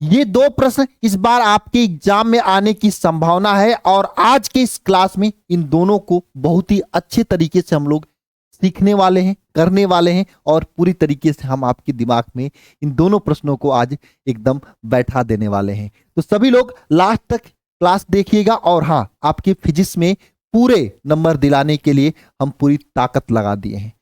ये दो प्रश्न इस बार आपके एग्जाम में आने की संभावना है और आज के इस क्लास में इन दोनों को बहुत ही अच्छे तरीके से हम लोग सीखने वाले हैं, करने वाले हैं और पूरी तरीके से हम आपके दिमाग में इन दोनों प्रश्नों को आज एकदम बैठा देने वाले हैं। तो सभी लोग लास्ट तक क्लास देखिएगा और हाँ, आपके फिजिक्स में पूरे नंबर दिलाने के लिए हम पूरी ताकत लगा दिए हैं।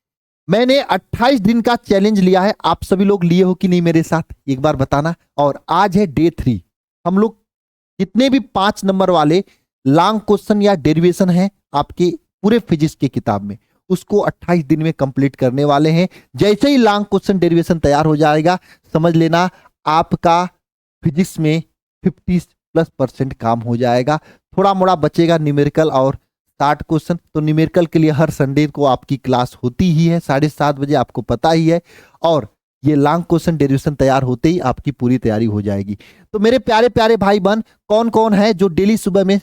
मैंने 28 दिन का चैलेंज लिया है, आप सभी लोग लिए हो कि नहीं मेरे साथ एक बार बताना। और आज है डे 3। हम लोग जितने भी 5 नंबर वाले लॉन्ग क्वेश्चन या डेरिवेशन है आपके पूरे फिजिक्स की किताब में, उसको 28 दिन में कंप्लीट करने वाले हैं। जैसे ही लॉन्ग क्वेश्चन डेरिवेशन तैयार हो जाएगा, समझ लेना आपका फिजिक्स में 50+% काम हो जाएगा। थोड़ा मोड़ा बचेगा न्यूमेरिकल और 60 क्वेश्चन। तो न्यूमेरिकल के लिए हर संडे को आपकी क्लास होती ही है 7:30 बजे, आपको पता ही है। और ये लॉन्ग क्वेश्चन डेरिवेशन तैयार होते ही आपकी पूरी तैयारी हो जाएगी। तो मेरे प्यारे प्यारे भाई बहन, कौन कौन है जो डेली सुबह में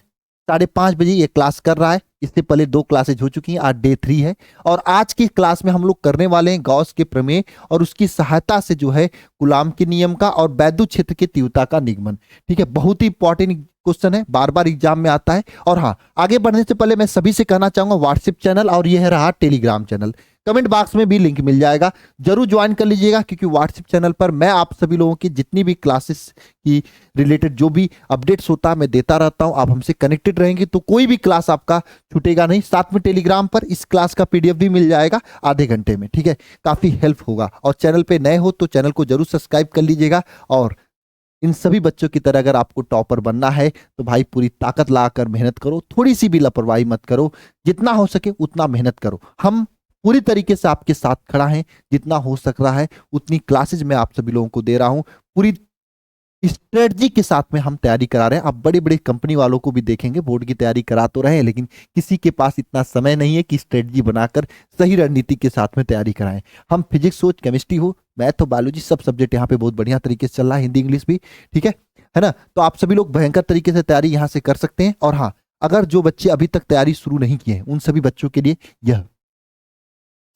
5:30 बजे ये क्लास कर रहा है? इससे पहले 2 क्लासेज हो चुकी हैं, आज डे 3 है। और आज की क्लास में हम लोग करने वाले हैं गॉस के प्रमेय और उसकी सहायता से जो है कूलाम के नियम का और वैद्युत क्षेत्र की तीव्रता का निगमन। ठीक है, बहुत ही इंपॉर्टेंट क्वेश्चन है, बार बार एग्जाम में आता है। और हाँ, आगे बढ़ने से पहले मैं सभी से कहना चाहूंगा व्हाट्सएप चैनल और ये है रहा टेलीग्राम चैनल, कमेंट बॉक्स में भी लिंक मिल जाएगा, जरूर ज्वाइन कर लीजिएगा। क्योंकि व्हाट्सएप चैनल पर मैं आप सभी लोगों की जितनी भी क्लासेस की रिलेटेड जो भी अपडेट्स होता है मैं देता रहता हूं। आप हमसे कनेक्टेड रहेंगे तो कोई भी क्लास आपका छूटेगा नहीं। साथ में टेलीग्राम पर इस क्लास का पीडीएफ भी मिल जाएगा आधे घंटे में। ठीक है, काफी हेल्प होगा। और चैनल पे नए हो तो चैनल को जरूर सब्सक्राइब कर लीजिएगा। और इन सभी बच्चों की तरह अगर आपको टॉपर बनना है तो भाई पूरी ताकत लगाकर मेहनत करो, थोड़ी सी भी लापरवाही मत करो, जितना हो सके उतना मेहनत करो। हम पूरी तरीके से आपके साथ खड़ा हैं, जितना हो सक रहा है उतनी क्लासेज मैं आप सभी लोगों को दे रहा हूं। पूरी स्ट्रेटजी के साथ में हम तैयारी करा रहे हैं। आप बड़ी बड़ी कंपनी वालों को भी देखेंगे बोर्ड की तैयारी करा तो रहे हैं, लेकिन किसी के पास इतना समय नहीं है कि स्ट्रेटजी बनाकर सही रणनीति के साथ में तैयारी कराएं। हम फिजिक्स हो, केमिस्ट्री हो, मैथ हो, बायोलॉजी, सब सब्जेक्ट यहाँ पे बहुत बढ़िया तरीके से चल रहा है, हिंदी इंग्लिश भी। ठीक है ना? तो आप सभी लोग भयंकर तरीके से तैयारी यहाँ से कर सकते हैं। और हाँ, अगर जो बच्चे अभी तक तैयारी शुरू नहीं किए हैं उन सभी बच्चों के लिए यह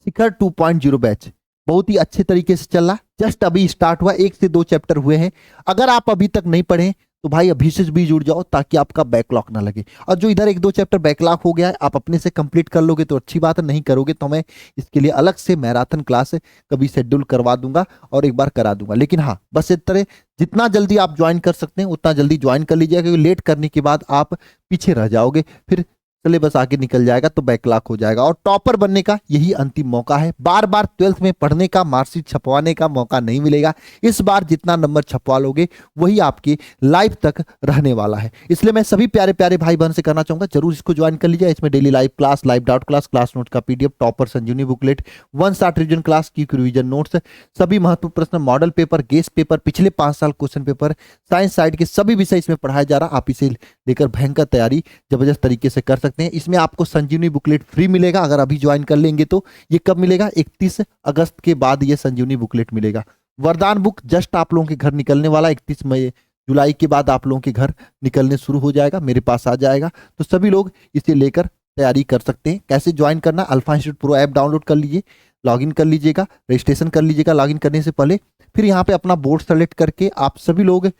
शिखर 2.0 बैच बहुत ही अच्छे तरीके से चल रहा है। जस्ट अभी स्टार्ट हुआ, 1 से 2 चैप्टर हुए हैं। अगर आप अभी तक नहीं पढ़े तो भाई अभी से भी जुड़ जाओ ताकि आपका बैकलॉग ना लगे। और जो इधर 1-2 चैप्टर बैकलॉग हो गया है, आप अपने से कंप्लीट कर लोगे तो अच्छी बात है, नहीं करोगे तो मैं इसके लिए अलग से मैराथन क्लास कभी शेड्यूल करवा दूंगा और एक बार करा दूंगा। लेकिन हाँ, बस इस तरह जितना जल्दी आप ज्वाइन कर सकते हैं उतना जल्दी ज्वाइन कर लीजिएगा, क्योंकि लेट करने के बाद आप पीछे रह जाओगे, फिर सिलेबस आगे निकल जाएगा तो बैकलॉग हो जाएगा। और टॉपर बनने का यही अंतिम मौका है। बार बार 12th में पढ़ने का, मार्कशीट छपवाने का मौका नहीं मिलेगा। इस बार जितना नंबर छपवा लोगे वही आपके लाइफ तक रहने वाला है। इसलिए मैं सभी प्यारे प्यारे भाई बहन से करना चाहूंगा, जरूर इसको ज्वाइन कर लीजिए। इसमें daily live class, live doubt class, class note का पीडीएफ, टॉपर संजीवनी बुकलेट, 1 शॉट रिवीजन क्लास की रिवीजन नोट्स, सभी महत्वपूर्ण प्रश्न, मॉडल पेपर, गेस्ट पेपर, पिछले 5 साल क्वेश्चन पेपर, साइंस साइड के सभी विषय इसमें पढ़ाया जा रहा। आप इसे लेकर भयंकर तैयारी जबरदस्त तरीके से कर सकते हैं। इसमें आपको संजीवनी बुकलेट फ्री मिलेगा अगर अभी ज्वाइन कर लेंगे तो। ये कब मिलेगा? 31 अगस्त के बाद ये संजीवनी बुकलेट मिलेगा। वरदान बुक जस्ट आप लोगों के घर निकलने वाला, 31 मई जुलाई के बाद आप लोगों के घर निकलने शुरू हो जाएगा, मेरे पास आ जाएगा। तो सभी लोग इसे लेकर तैयारी कर सकते हैं। कैसे ज्वाइन करना? Alpha institute pro app download कर लीजिए, लॉगिन कर लीजिएगा, रजिस्ट्रेशन कर लीजिएगा लॉगिन करने से पहले। फिर यहाँ पे अपना बोर्ड सेलेक्ट करके आप सभी लोग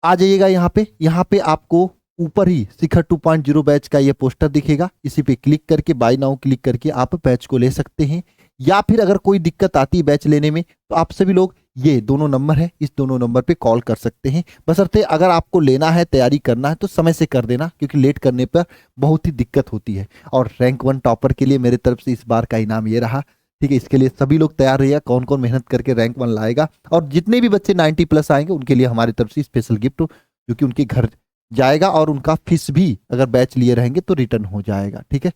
आ जाइएगा। यहाँ पे आपको ऊपर ही शिखर 2.0 बैच का ये पोस्टर दिखेगा, इसी पे क्लिक करके बाय नाउ क्लिक करके आप बैच को ले सकते हैं। या फिर अगर कोई दिक्कत आती है बैच लेने में तो आप सभी लोग, ये दोनों नंबर है, इस दोनों नंबर पे कॉल कर सकते हैं। बशर्ते अगर आपको लेना है, तैयारी करना है तो समय से कर देना, क्योंकि लेट करने पर बहुत ही दिक्कत होती है। और रैंक 1 टॉपर के लिए मेरे तरफ से इस बार का इनाम ये रहा। ठीक है, इसके लिए सभी लोग तैयार रहिए। कौन कौन मेहनत करके रैंक 1 लाएगा, और जितने भी बच्चे 90+ आएंगे उनके लिए हमारी तरफ से स्पेशल गिफ्ट जो कि उनके घर जाएगा, और उनका फीस भी अगर बैच लिए रहेंगे तो रिटर्न हो जाएगा। ठीक है,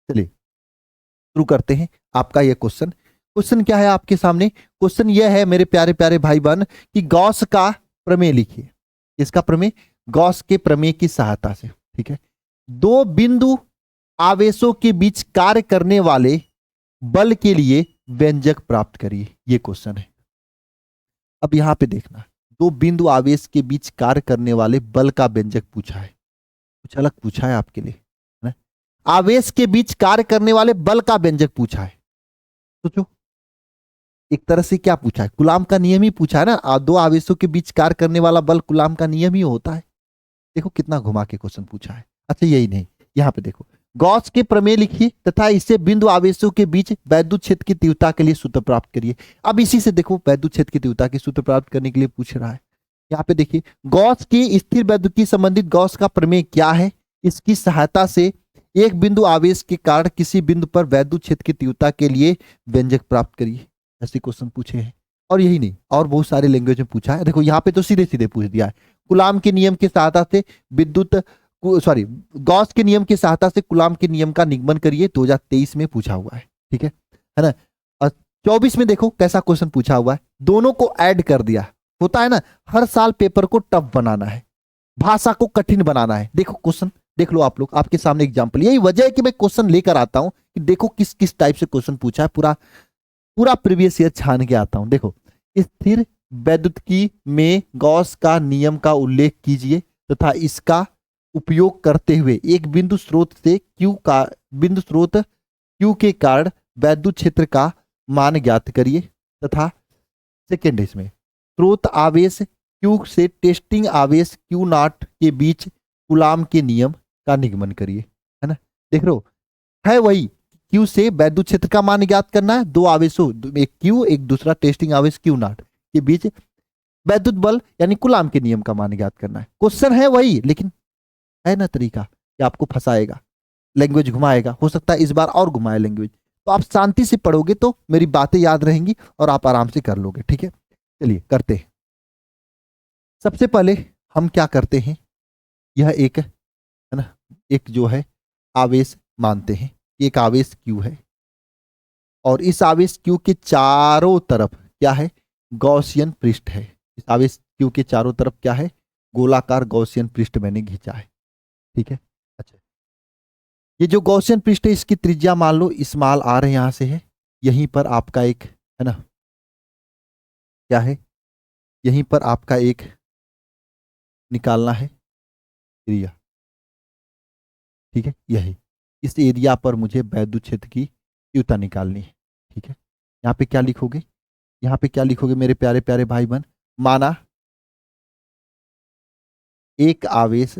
चलिए शुरू करते हैं। आपका ये क्वेश्चन क्या है आपके सामने? क्वेश्चन यह है मेरे प्यारे प्यारे भाई बहन कि गॉस का प्रमेय लिखिए। इसका प्रमेय गॉस के प्रमेय की सहायता से। ठीक है, 2 बिंदु आवेशों के बीच कार्य करने वाले बल के लिए व्यंजक प्राप्त करिए। ये क्वेश्चन है। अब यहां पे देखना, 2 बिंदु आवेश के बीच कार्य करने वाले बल का व्यंजक पूछा है, कुछ अलग पूछा है आपके लिए, है ना? आवेश के बीच कार्य करने वाले बल का व्यंजक पूछा है। सोचो, एक तरह से क्या पूछा है, कूलाम का नियम ही पूछा है ना, दो आवेशों के बीच कार्य करने वाला बल कूलाम का नियम ही होता है। देखो कितना घुमा के क्वेश्चन पूछा है। अच्छा यही नहीं, यहाँ पे देखो, गॉस के प्रमेय लिखिए तथा इससे बिंदु आवेशों के बीच वैद्युत क्षेत्र की तीव्रता के लिए सूत्र प्राप्त करिए। अब इसी से देखो वैद्युत क्षेत्र की तीव्रता के सूत्र प्राप्त करने के लिए पूछ रहा है। यहाँ पे देखिए, गॉस की स्थिर वैद्युत संबंधित गॉस का प्रमेय क्या है, इसकी सहायता से एक बिंदु आवेश के कारण किसी बिंदु पर वैद्युत क्षेत्र की तीव्रता के लिए व्यंजक प्राप्त करिए। ऐसे क्वेश्चन पूछे हैं। और यही नहीं, और बहुत सारे लैंग्वेज में पूछा है। देखो यहाँ पे तो सीधे सीधे पूछ दिया है, कूलाम के नियम की सहायता से विद्युत गॉस के नियम की सहायता से कूलाम के नियम का निगमन करिए, 2023 में पूछा हुआ है। ठीक है ना। और 24 में देखो कैसा क्वेश्चन पूछा हुआ है, दोनों को ऐड कर दिया। होता है ना, हर साल पेपर को टफ बनाना है, भाषा को कठिन बनाना है। देखो क्वेश्चन देख लो आप लोग, आपके सामने एग्जाम्पल, यही वजह है कि मैं क्वेश्चन लेकर आता हूं कि देखो किस किस टाइप से क्वेश्चन पूछा है, पूरा पूरा प्रीवियस ईयर छान के आता हूं। देखो, स्थिर वैद्युतिकी में गॉस का नियम का उल्लेख कीजिए तथा इसका उपयोग करते हुए एक बिंदु स्रोत क्यू के कारण वैद्युत क्षेत्र का मान ज्ञात करिए तथा सेकेंड इसमें स्रोत आवेश क्यू से टेस्टिंग आवेश क्यू नॉट के बीच कूलाम के नियम का निगमन करिए। है ना, देख रहे हो, है वही, क्यू से वैद्युत क्षेत्र का मान ज्ञात करना है, दो आवेशों, एक क्यू एक दूसरा टेस्टिंग आवेश क्यू नॉट के बीच वैद्युत बल यानी कूलाम के नियम का मान ज्ञात करना है। क्वेश्चन है वही, लेकिन है ना तरीका कि आपको फंसाएगा, लैंग्वेज घुमाएगा, हो सकता है इस बार और घुमाए लैंग्वेज। तो आप शांति से पढ़ोगे तो मेरी बातें याद रहेंगी और आप आराम से कर लोगे। ठीक है, चलिए करते हैं। सबसे पहले हम क्या करते हैं, यह एक है ना, एक जो है आवेश मानते हैं, एक आवेश क्यू है और इस आवेश क्यू के चारों तरफ क्या है, गॉसियन पृष्ठ है। इस आवेश क्यू के चारों तरफ क्या है, गोलाकार गॉसियन पृष्ठ मैंने खींचा है। ठीक है, अच्छा, ये जो गॉसियन पृष्ठ है इसकी त्रिज्या मान लो स्मॉल आर है, यहां से है, यहीं पर आपका एक है ना, क्या है, यहीं पर आपका एक निकालना है एरिया। ठीक है, यही इस एरिया पर मुझे वैद्युत क्षेत्र की तीव्रता निकालनी है। ठीक है, यहाँ पे क्या लिखोगे, यहाँ पे क्या लिखोगे मेरे प्यारे प्यारे भाई बहन, माना एक आवेश,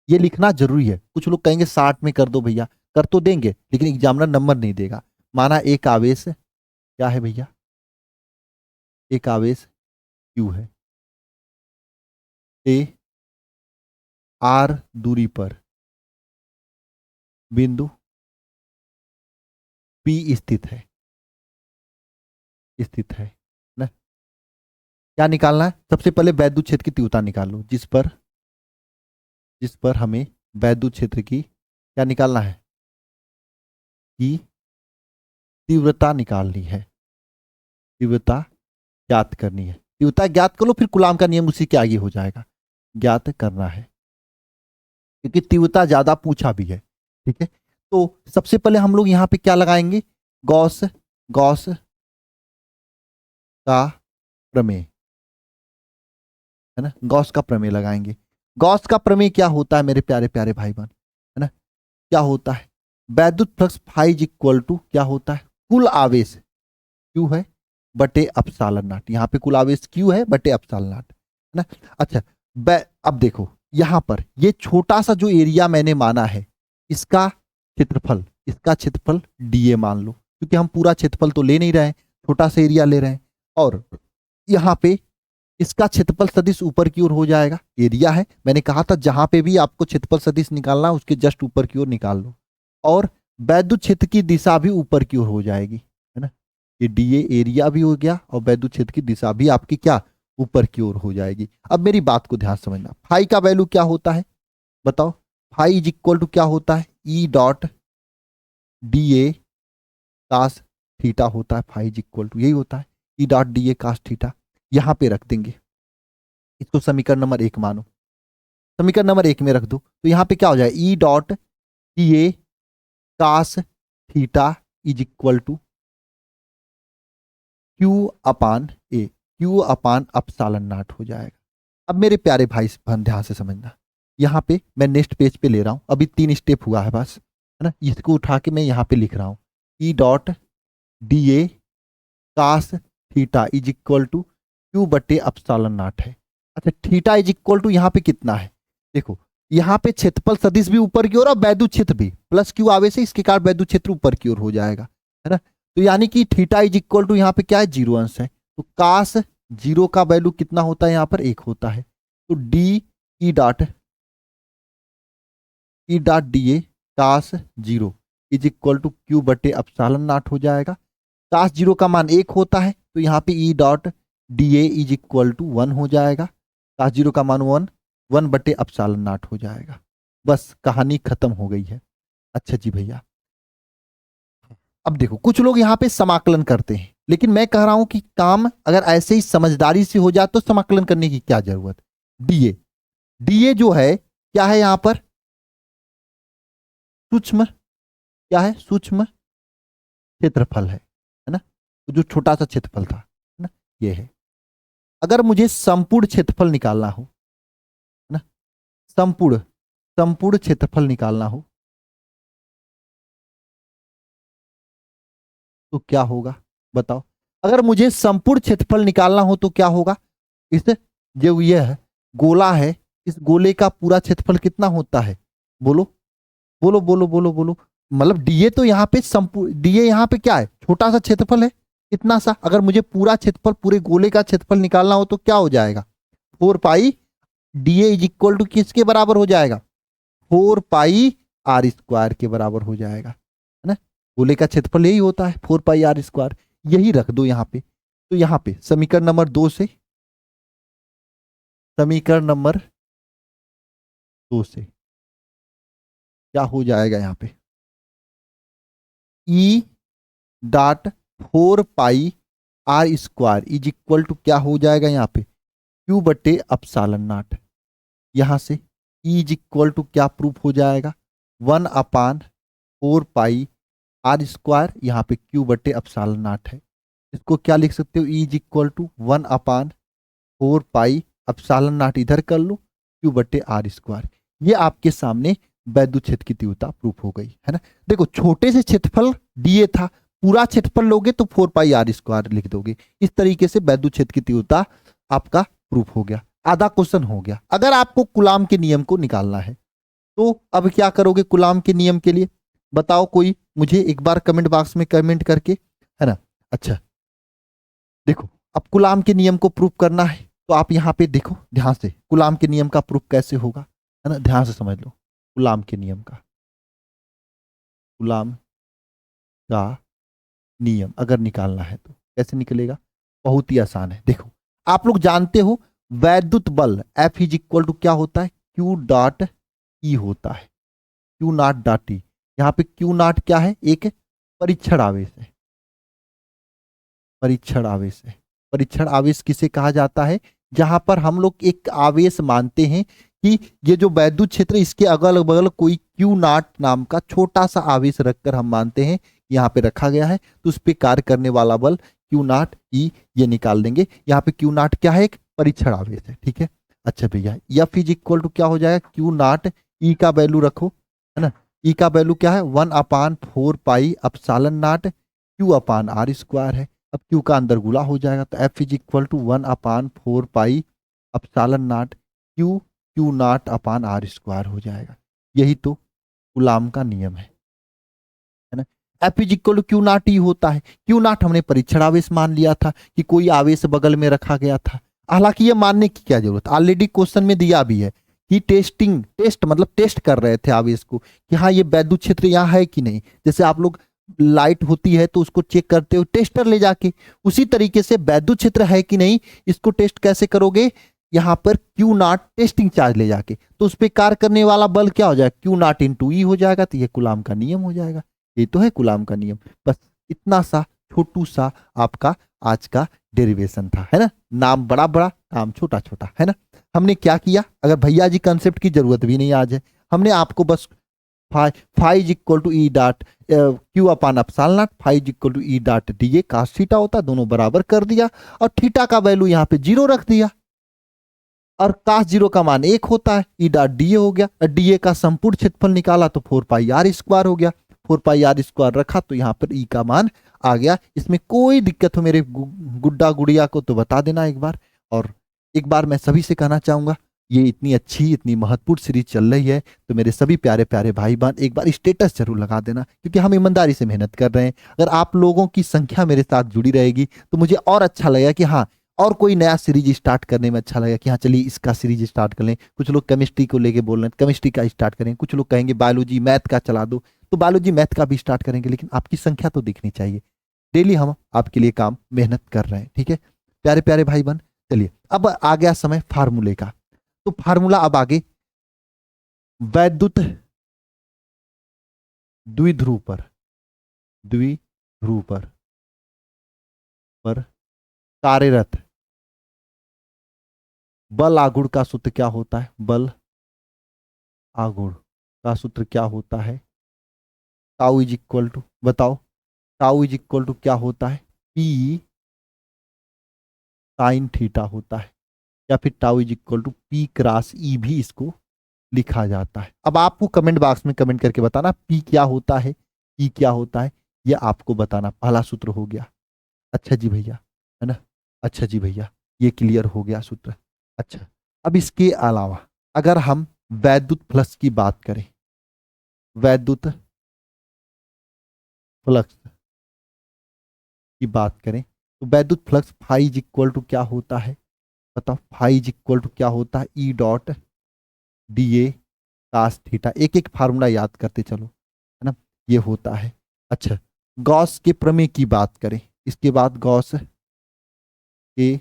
ये लिखना जरूरी है। कुछ लोग कहेंगे 60 में कर दो भैया, कर तो देंगे लेकिन एग्जामिनर नंबर नहीं देगा। माना एक आवेश क्या है भैया, एक आवेश क्यू है, ए आर दूरी पर बिंदु पी स्थित है ना। क्या निकालना है, सबसे पहले वैद्युत क्षेत्र की तीव्रता निकाल लो, जिस पर हमें वैद्युत क्षेत्र की क्या निकालना है, की तीव्रता निकालनी है, तीव्रता ज्ञात करनी है। तीव्रता ज्ञात कर लो, फिर कूलाम का नियम उसी के आगे हो जाएगा, ज्ञात करना है क्योंकि तीव्रता ज्यादा पूछा भी है। ठीक है, तो सबसे पहले हम लोग यहाँ पे क्या लगाएंगे, गॉस का प्रमेय, है ना, गॉस का प्रमेय लगाएंगे। गॉस का प्रमेय क्या होता है मेरे प्यारे प्यारे भाई बहन, है ना, क्या होता है, वैद्युत flux phi is equal to क्या होता है, कुल आवेश क्यू है बटे अपसालन नॉट। यहाँ पे कुल आवेश क्यू है बटे अपसालन नॉट, है ना। अच्छा, अब देखो यहाँ पर ये छोटा सा जो एरिया मैंने माना है, इसका क्षेत्रफल डीए मान लो, क्योंकि हम पूरा क्षेत्रफल तो ले नहीं रहे हैं, छोटा सा एरिया ले रहे हैं। और यहाँ पे इसका क्षेत्रफल सदिश ऊपर की ओर हो जाएगा, एरिया है, मैंने कहा था जहां पे भी आपको क्षेत्रफल सदिश निकालना उसके जस्ट ऊपर की ओर निकाल लो, और वैद्युत क्षेत्र की दिशा भी ऊपर की ओर हो जाएगी, है ना। ये डीए एरिया भी हो गया और वैद्युत क्षेत्र की दिशा भी आपकी क्या ऊपर की ओर हो जाएगी। अब मेरी बात को ध्यान समझना, फाई का वैल्यू क्या होता है बताओ, फाई इज इक्वल टू क्या होता है, E dot D A cos theta होता है, फाई इज इक्वल टू यही होता है, E dot D A cos theta. यहां पे रख देंगे इसको, समीकरण नंबर 1 मानो, समीकरण नंबर 1 में रख दो, तो यहां पे क्या हो जाए, E dot D A cos theta is equal to Q upon epsilon naught हो जाएगा। अब मेरे प्यारे भाई बहन ध्यान से समझना, यहाँ पे मैं नेक्स्ट पेज पे ले रहा हूँ, अभी 3 स्टेप हुआ है बस, है ना, इसको उठा के मैं यहाँ पे लिख रहा हूँ, E dot D A cos theta is equal to Q बटे एप्सिलॉन नॉट है। अच्छा, थीटा इज इक्वल टू यहाँ पे कितना है, देखो यहाँ पे क्षेत्रफल सदिश भी ऊपर की ओर और वैद्युत क्षेत्र भी, प्लस क्यू आवेश है, इसके कारण वैद्युत क्षेत्र ऊपर की ओर हो जाएगा, है ना। तो यानी कि थीटा इज इक्वल टू यहाँ पे क्या है, 0 अंश है, तो काश 0 का वैल्यू कितना होता है, यहाँ पर 1 होता है। तो डी ई डॉट डी ए काश 0 इज इक्वल टू क्यू बटे एप्सिलॉन नॉट हो जाएगा। काश 0 का मान 1 होता है तो यहाँ पे E dot D A is equal to 1 हो जाएगा। काश 0 का मान 1 बटे एप्सिलॉन नॉट हो जाएगा। बस कहानी खत्म हो गई है। अच्छा जी भैया, अब देखो कुछ लोग यहाँ पे समाकलन करते हैं, लेकिन मैं कह रहा हूं कि काम अगर ऐसे ही समझदारी से हो जाए तो समाकलन करने की क्या जरूरत। डीए जो है क्या है, यहाँ पर सूक्ष्म, क्या है, सूक्ष्म क्षेत्रफल है ना, तो जो छोटा सा क्षेत्रफल था, है ना, ये है। अगर मुझे संपूर्ण क्षेत्रफल निकालना हो, है ना, संपूर्ण क्षेत्रफल निकालना हो तो क्या होगा बताओ। अगर मुझे संपूर्ण क्षेत्रफल निकालना हो तो क्या होगा, इस जो ये है गोला है, इस गोले का पूरा क्षेत्रफल कितना होता है, बोलो बोलो बोलो बोलो बोलो। मतलब डीए तो यहाँ पे संपूर्ण, डीए यहाँ पे क्या है, छोटा सा क्षेत्रफल है, इतना सा। अगर मुझे पूरा क्षेत्रफल, पूरे गोले का क्षेत्रफल निकालना हो तो क्या हो जाएगा, 4 पाई डीए इज इक्वल टू किसके बराबर हो जाएगा, 4 पाई आर स्क्वायर के बराबर हो जाएगा, है ना। गोले का क्षेत्रफल यही होता है 4 पाई आर स्क्वायर, यही रख दो यहाँ पे। तो यहाँ पे समीकरण नंबर 2 से, समीकरण नंबर 2 से क्या हो जाएगा, यहाँ पे E dot 4 pi R square is equal to क्या हो जाएगा, यहाँ पे क्यू बटे एप्सिलॉन नॉट। यहां से ई इज इक्वल टू क्या प्रूफ हो जाएगा, 1/4 पाई आर स्क्वायर, यहाँ पे क्यू बटे एप्सिलॉन नॉट है। इसको क्या लिख सकते हो, E is equal to 1/4 pi epsilon naught इधर कर लो, क्यू बटे आर स्क्वायर। ये आपके सामने वैद्युत क्षेत्र की तीव्रता प्रूफ हो गई, है ना। देखो छोटे से क्षेत्रफल डीए था, पूरा क्षेत्रफल लोगे तो 4 पाई आर स्क्वायर लिख दोगे। इस तरीके से वैद्युत क्षेत्र की तीव्रता आपका प्रूफ हो गया, आधा क्वेश्चन हो गया। अगर आपको कूलाम के नियम को निकालना है तो अब क्या करोगे कूलाम के नियम के लिए, बताओ कोई मुझे एक बार कमेंट बॉक्स में कमेंट करके, है ना। अच्छा देखो, अब कूलाम के नियम को प्रूफ करना है तो आप यहाँ पे देखो ध्यान से, कूलाम के नियम का प्रूफ कैसे होगा, है ना, ध्यान से समझ लो। कूलाम के नियम का, कूलाम का नियम अगर निकालना है तो कैसे निकलेगा, बहुत ही आसान है। देखो आप लोग जानते हो वैद्युत बल F इज इक्वल टू क्या होता है, Q डॉट E होता है, Q नॉट डॉट E। यहाँ पे Q नॉट क्या है, एक परीक्षण आवेश है, परीक्षण आवेश है। परीक्षण आवेश किसे कहा जाता है, जहां पर हम लोग एक आवेश मानते हैं कि ये जो वैद्युत क्षेत्र इसके अगल बगल कोई Q नॉट नाम का छोटा सा आवेश रखकर हम मानते हैं यहाँ पे रखा गया है, तो उस पर कार्य करने वाला बल Q नॉट E ये निकाल देंगे। यहाँ पे Q नॉट क्या है, एक परीक्षण आवेश है, ठीक है। अच्छा भैया, F इज इक्वल टू क्या हो जाएगा, Q नॉट E का वैल्यू रखो, है ना। E का वैल्यू क्या है, 1/4 pi epsilon naught Q upon R square है। अब Q का अंदर गुला हो जाएगा तो F is equal to 1/4 pi epsilon naught Q naught upon R square हो जाएगा। यही तो कूलाम का नियम है ना। F is equal to Q naught E होता है। क्यू नॉट हमने परीक्षण आवेश मान लिया था कि कोई आवेश बगल में रखा गया था। हालांकि ये मानने की क्या जरूरत, ऑलरेडी क्वेश्चन में दिया भी है कि टेस्ट मतलब टेस्ट कर रहे थे आवेश को कि हाँ ये वैद्युत क्षेत्र यहाँ है कि नहीं। जैसे आप लोग लाइट होती है तो उसको चेक करते हो टेस्टर ले जाके, उसी तरीके से वैद्युत क्षेत्र है कि नहीं इसको टेस्ट कैसे करोगे, यहाँ पर क्यू नॉट टेस्टिंग चार्ज ले जाके, तो उस पर कार्य करने वाला बल क्या हो जाएगा, क्यू नॉट इंटू ई हो जाएगा। तो ये कूलाम का नियम हो जाएगा। ये तो है कूलाम का नियम। बस इतना सा छोटू सा आपका आज का डेरिवेशन था, है ना। नाम बड़ा बड़ा, काम छोटा छोटा, है ना। हमने क्या किया, अगर भैया जी कंसेप्ट की जरूरत भी नहीं आज है, हमने आपको बस phi is equal to E dot Q upon epsilon naught, phi is equal to E dot D A cos theta होता, दोनों बराबर कर दिया और थीटा का वैल्यू यहाँ पे 0 रख दिया और कास 0 का मान 1 होता है, ई डॉट डी ए हो गया। डी ए का संपूर्ण क्षेत्रफल निकाला तो 4 पाई आर स्क्वायर हो गया, 4 पाई आर स्क्वायर रखा तो यहाँ पर ई का मान आ गया। इसमें कोई दिक्कत हो मेरे गुड्डा गुड़िया को तो बता देना एक बार। और एक बार मैं सभी से कहना चाहूंगा, ये इतनी अच्छी इतनी महत्वपूर्ण सीरीज चल रही है, तो मेरे सभी प्यारे प्यारे भाई बहन एक बार स्टेटस जरूर लगा देना, क्योंकि हम ईमानदारी से मेहनत कर रहे हैं। अगर आप लोगों की संख्या मेरे साथ जुड़ी रहेगी तो मुझे और अच्छा लगेगा कि हाँ, और कोई नया सीरीज स्टार्ट करने में अच्छा लगेगा कि हाँ चलिए इसका सीरीज स्टार्ट कर लें। कुछ लोग केमिस्ट्री को लेके बोल रहे हैं, केमिस्ट्री का स्टार्ट करें। कुछ लोग कहेंगे बायोलॉजी मैथ का चला दो, तो बायोलॉजी मैथ का भी स्टार्ट करेंगे, लेकिन आपकी संख्या तो दिखनी चाहिए। डेली हम आपके लिए काम मेहनत कर रहे हैं, ठीक है प्यारे प्यारे भाई बहन। चलिए अब आ गया समय फार्मूले का। तो फार्मूला अब आगे, वैद्युत द्विध्रुव पर कार्यरत बल आघूर्ण का सूत्र क्या होता है? बल आघूर्ण का सूत्र क्या होता है? टाउ इज इक्वल टू, बताओ, टाउ इज इक्वल टू क्या होता है? पी साइन थीटा होता है, या फिर tau is equal to P cross E भी इसको लिखा जाता है। अब आपको कमेंट बॉक्स में कमेंट करके बताना पी क्या होता है, ई क्या होता है, ये आपको बताना। पहला सूत्र हो गया। अच्छा जी भैया, है ना? अच्छा जी भैया, ये क्लियर हो गया सूत्र। अच्छा, अब इसके अलावा अगर हम वैद्युत फ्लक्स की बात करें, वैद्युत फ्लक्स की बात करें, तो वैद्युत flux phi is equal to क्या होता है? बताओ, फाई इज इक्वल टू क्या होता है? E dot D A cos theta. एक एक फार्मूला याद करते चलो, है ना? ये होता है। अच्छा, गॉस के प्रमेय की बात करें, इसके बाद गॉस के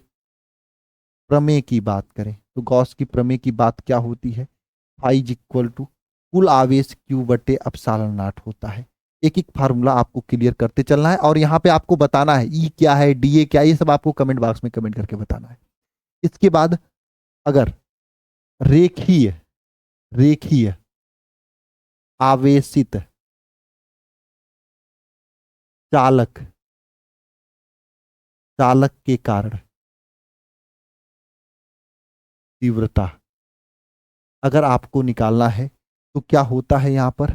प्रमेय की बात करें, तो गॉस की प्रमेय की बात क्या होती है? फाई इज इक्वल टू कुल आवेश क्यू बटे अपसालन नॉट होता है। एक एक फार्मूला आपको क्लियर करते चलना है, और यहाँ पे आपको बताना है ई क्या है, डी ए क्या है, ये सब आपको कमेंट बॉक्स में कमेंट करके बताना है। इसके बाद अगर रेखीय रेखीय आवेशित चालक चालक के कारण तीव्रता अगर आपको निकालना है तो क्या होता है यहाँ पर?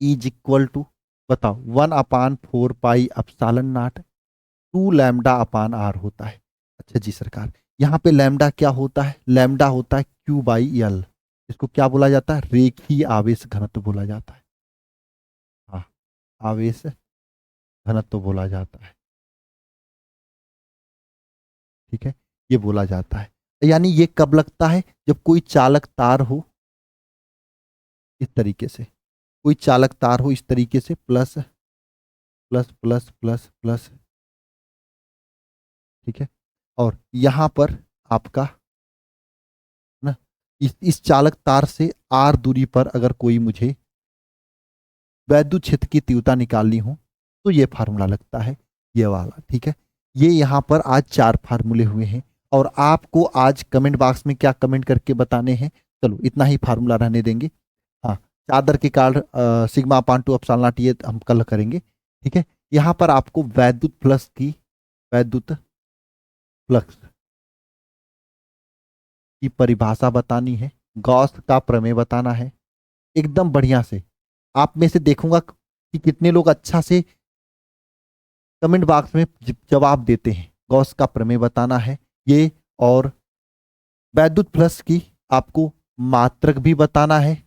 इज इक्वल टू, बताओ, 1/4 पाई अपसालन नॉट 2 लैम्डा अपान आर होता है। अच्छा जी सरकार, यहाँ पे लैम्डा क्या होता है? लैम्डा होता है क्यू बाई एल। इसको क्या बोला जाता है? रेखीय आवेश घनत्व बोला जाता है। हाँ, आवेश घनत्व बोला जाता है, ठीक है, ये बोला जाता है। यानी ये कब लगता है? जब कोई चालक तार हो इस तरीके से, कोई चालक तार हो इस तरीके से, plus plus plus plus plus, ठीक है, और यहां पर आपका ना इस चालक तार से आर दूरी पर अगर कोई मुझे वैद्युत क्षेत्र की तीव्रता निकालनी हो तो ये फार्मूला लगता है, ये वाला, ठीक है। ये यहाँ पर आज 4 फार्मूले हुए हैं, और आपको आज कमेंट बॉक्स में क्या कमेंट करके बताने हैं, चलो इतना ही फार्मूला रहने देंगे। हाँ, चादर के कारण सिग्मा अपान 2 एप्सिलॉन नॉट, ये हम कल करेंगे, ठीक है। यहाँ पर आपको वैद्युत फ्लक्स की परिभाषा बतानी है, गॉस का प्रमेय बताना है, एकदम बढ़िया से। आप में से देखूंगा कि कितने लोग अच्छा से कमेंट बॉक्स में जवाब देते हैं। गॉस का प्रमेय बताना है ये, और वैद्युत फ्लक्स की आपको मात्रक भी बताना है,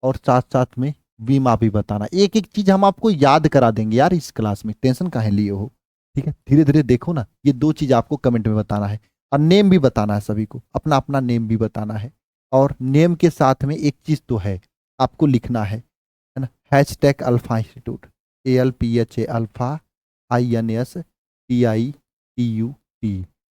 और साथ साथ में बीमा भी बताना। एक एक चीज हम आपको याद करा देंगे यार इस क्लास में, टेंशन काहे लिए हो, ठीक है। धीरे धीरे देखो ना, ये 2 चीज आपको कमेंट में बताना है, और नेम भी बताना है, सभी को अपना अपना नेम भी बताना है। और नेम के साथ में एक चीज तो है, आपको लिखना है ना, hashtag alpha institute, ALPHA alpha INSTITUT।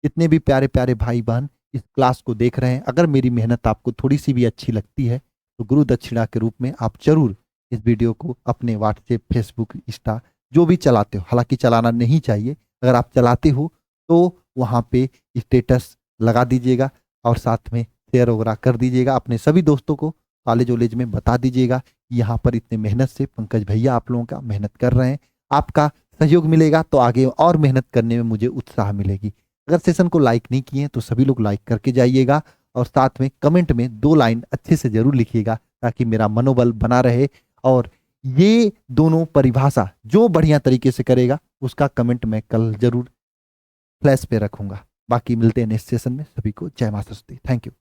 जितने भी प्यारे प्यारे भाई बहन इस क्लास को देख रहे हैं, अगर मेरी मेहनत आपको थोड़ी सी भी अच्छी लगती है तो गुरु दक्षिणा के रूप में आप जरूर इस वीडियो को अपने व्हाट्सएप, फेसबुक, इंस्टा जो भी चलाते हो, हालांकि चलाना नहीं चाहिए, अगर आप चलाते हो तो वहाँ पे स्टेटस लगा दीजिएगा, और साथ में शेयर वगैरह कर दीजिएगा। अपने सभी दोस्तों को कॉलेज वॉलेज में बता दीजिएगा यहाँ पर इतने मेहनत से पंकज भैया आप लोगों का मेहनत कर रहे हैं। आपका सहयोग मिलेगा तो आगे और मेहनत करने में मुझे उत्साह मिलेगी। अगर सेशन को लाइक नहीं किए तो सभी लोग लाइक करके जाइएगा, और साथ में कमेंट में 2 लाइन अच्छे से जरूर लिखिएगा, ताकि मेरा मनोबल बना रहे और ये दोनों परिभाषा जो बढ़िया तरीके से करेगा उसका कमेंट मैं कल जरूर फ्लैश पे रखूंगा। बाकी मिलते हैं नेक्स्ट सेशन में। सभी को जय माता सरस्वती। Thank you.